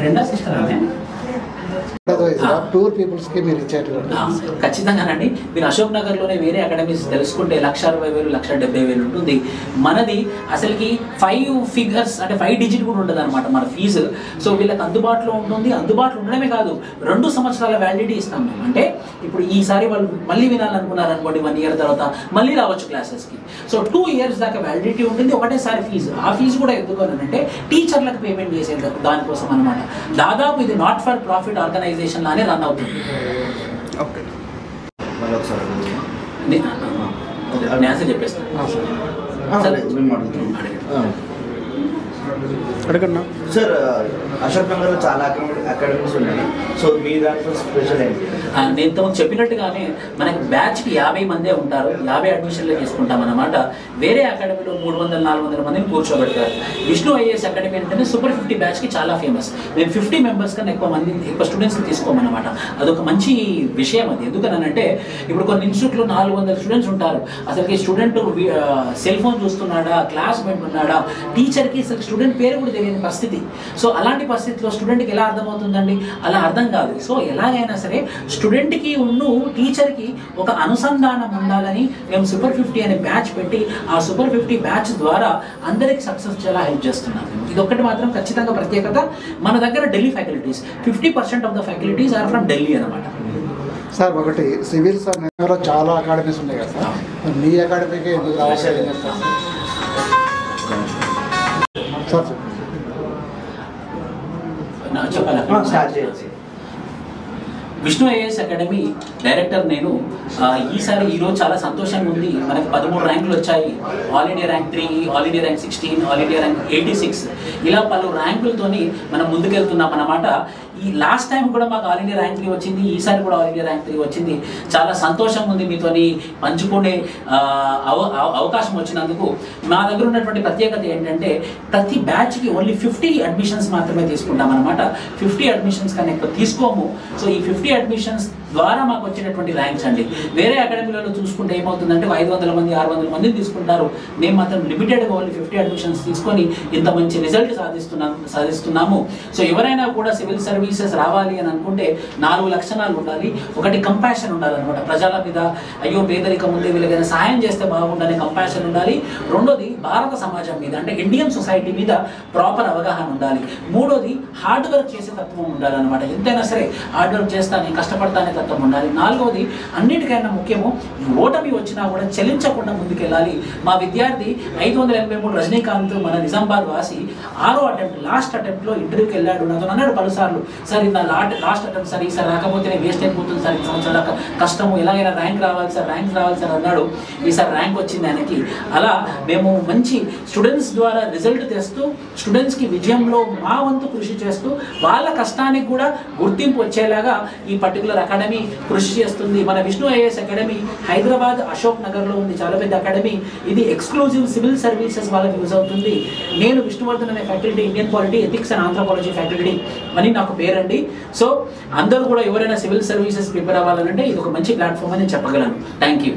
Friend sister ఆమె tour peoples కి మీరు ఇచ్చేట ఖచ్చితంగానండి. మీరు అశోక్ నగర్లోనే వేరే అకాడమీస్ తెలుసుకుంటే 1,60,000 1,70,000 ఉంటుంది. మనది అసలుకి 5 ఫిగర్స్ అంటే 5 డిజిట్ కూడా ఉంటుంది అనమాట మన ఫీజు. సో వీళ్ళకి అందుబాటులో ఉంటుంది. అందుబాటులో ఉండడమే కాదు 2 సంవత్సరాల వ్యాలిడిటీ ఇస్తాం మేము. అంటే ఇప్పుడు ఈసారి వాళ్ళు మళ్ళీ వినాలనుకున్నారనుకోండి 1 ఇయర్ తర్వాత మళ్ళీ రావచ్చు క్లాసెస్కి. సో 2 ఇయర్స్ దాకా వ్యాలిడిటీ ఉంటుంది. ఒకటేసారి ఫీజు. ఆ ఫీజు కూడా ఎందుకోనంటే టీచర్లకు పేమెంట్ చేసేది దానికోసం అనమాట. దాదాపు ఇది నాట్ ఫర్ ప్రాఫిట్ ఆర్గనైజేషన్ లానే రన్ అవుతుంది. నేను ఆన్సర్ చెప్పేస్తాను అడగన్నా సార్. అశోక్ నగర్లో చాలా అకాడమీస్ ఉన్నాయి. సో మీ దాంట్లో స్పెషల్ ఏంటి? నేను ఇంతకు చెప్పినట్టుగానే మనకి బ్యాచ్కి 50 మందే ఉంటారు. 50 అడ్మిషన్లు తీసుకుంటాం అన్నమాట. వేరే అకాడమీలో 300-400 మందిని కూర్చోబెడతారు. విష్ణు ఐఏఎస్ అకాడమీ అంటేనే సూపర్ 50 బ్యాచ్కి చాలా ఫేమస్. మేము 50 మెంబర్స్ కన్నా ఎక్కువ స్టూడెంట్స్ని తీసుకోమన్నమాట. అదొక మంచి విషయం. అది ఎందుకనంటే ఇప్పుడు కొన్ని ఇన్స్టిట్యూట్లో 400 స్టూడెంట్స్ ఉంటారు. అసలుకి స్టూడెంట్ సెల్ ఫోన్ చూస్తున్నాడా, క్లాస్ ఉన్నాడా, టీచర్కి అసలు స్టూడెంట్ పేరు కూడా తెలియని పరిస్థితి. సో అలాంటి పరిస్థితిలో స్టూడెంట్కి ఎలా అర్థమవుతుందండి? అలా అర్థం కాదు. సో ఎలాగైనా సరే స్టూడెంట్కి టీచర్కి ఒక అనుసంధానం ఉండాలని మేము సూపర్ 50 అనే బ్యాచ్ పెట్టి ఆ సూపర్ 50 బ్యాచ్ ద్వారా అందరికి సక్సెస్ చాలా హెల్ప్ చేస్తున్నాం. ఇది ఒక్కటి మాత్రం ఖచ్చితంగా ప్రత్యేకత. మన దగ్గర Delhi faculties 50% of the faculties are from Delhi అనమాట. సార్ ఒకటి సివిల్ సార్ చాలా అకాడమీస్ ఉన్నాయి కదా సార్, మీ అకాడమీకి ఎందుకు రావాలి సార్? చెప్పాలి. విష్ణు ఐఏఎస్ అకాడమీ డైరెక్టర్ నేను. ఈరోజు చాలా సంతోషంగా ఉంది. మనకి 13 ర్యాంకులు వచ్చాయి. All India rank 3, all India rank 16, all India rank 86, ఇలా పలు ర్యాంకులతోని మనం ముందుకెళ్తున్నాం అన్నమాట. ఈ లాస్ట్ టైం కూడా మాకు ఆల్ ఇండియా ర్యాంక్ 3 వచ్చింది. ఈసారి కూడా ఆల్ ఇండియా ర్యాంక్ 3 వచ్చింది. చాలా సంతోషంగా ఉంది మీతోని పంచుకునే అవకాశం వచ్చినందుకు. మా దగ్గర ఉన్నటువంటి ప్రత్యేకత ఏంటంటే ప్రతి బ్యాచ్కి ఓన్లీ 50 అడ్మిషన్స్ మాత్రమే తీసుకుంటాం అనమాట. 50 అడ్మిషన్స్ కన్నా ఎక్కువ తీసుకోము. సో ఈ 50 అడ్మిషన్స్ ద్వారా మాకు వచ్చినటువంటి ర్యాంక్స్ అండి. వేరే అకాడమీలలో చూసుకుంటే ఏమవుతుందంటే 500 మంది 600 మందిని తీసుకుంటారు. మేము మాత్రం లిమిటెడ్గా ఓన్లీ 50 అడ్మిషన్స్ తీసుకొని ఇంత మంచి రిజల్ట్ సాధిస్తున్నాము. సో ఎవరైనా కూడా సివిల్ సర్వీసెస్ రావాలి అని అనుకుంటే 4 లక్షణాలు ఉండాలి. ఒకటి కంపాషన్ ఉండాలన్నమాట. ప్రజల మీద అయ్యో పేదరికం ఉంది వీళ్ళకైనా సహాయం చేస్తే బాగుండని కంపాషన్ ఉండాలి. రెండోది భారత సమాజం మీద అంటే ఇండియన్ సొసైటీ మీద ప్రాపర్ అవగాహన ఉండాలి. మూడోది హార్డ్ వర్క్ చేసే తత్వం ఉండాలన్నమాట. ఎంతైనా సరే హార్డ్ వర్క్ చేస్తాను కష్టపడతానే తత్వం ఉండాలి. నాలుగవది అన్నిటికైనా ముఖ్యము ఓటమి వచ్చినా కూడా చెల్లించకుండా ముందుకెళ్ళాలి. మా విద్యార్థి 583 రజనీకాంత్ మన నిజామాబాద్ వాసి 6వ అటెంప్ట్ లాస్ట్ అటెంప్ట్లో ఇంటర్వ్యూకి వెళ్ళాడు. నాతో అన్నాడు పలుసార్లు, సార్ ఇది నా లాస్ట్ అటెంప్ట్ సార్, ఈసారి రాకపోతేనే వేస్ట్ అయిపోతుంది సార్, ఈ సంవత్సరాల కష్టము, ఎలాగైనా ర్యాంక్ రావాలి సార్ అన్నాడు. ఈసారి ర్యాంక్ వచ్చింది ఆయనకి. అలా మేము మంచి స్టూడెంట్స్ ద్వారా రిజల్ట్ తెస్తూ స్టూడెంట్స్కి విజయంలో మా వంతు కృషి చేస్తూ వాళ్ళ కష్టానికి కూడా గుర్తింపు వచ్చేలాగా ఈ పర్టికులర్ అకాడమీ కృషి చేస్తుంది. మన విష్ణు ఐఏఎస్ అకాడమీ హైదరాబాద్ అశోక్ నగర్లో ఉంది. చాలా పెద్ద అకాడమీ. ఇది ఎక్స్క్లూజివ్ సివిల్ సర్వీసెస్ వాళ్ళకి యూజ్ అవుతుంది. నేను విష్ణువర్ధన్ అనే faculty Indian polity ethics and anthropology faculty అని నాకు పేరండి. సో అందరూ కూడా ఎవరైనా సివిల్ సర్వీసెస్ ప్రిపేర్ అవ్వాలంటే ఇది ఒక మంచి ప్లాట్ఫామ్ అని చెప్పగలను. Thank you.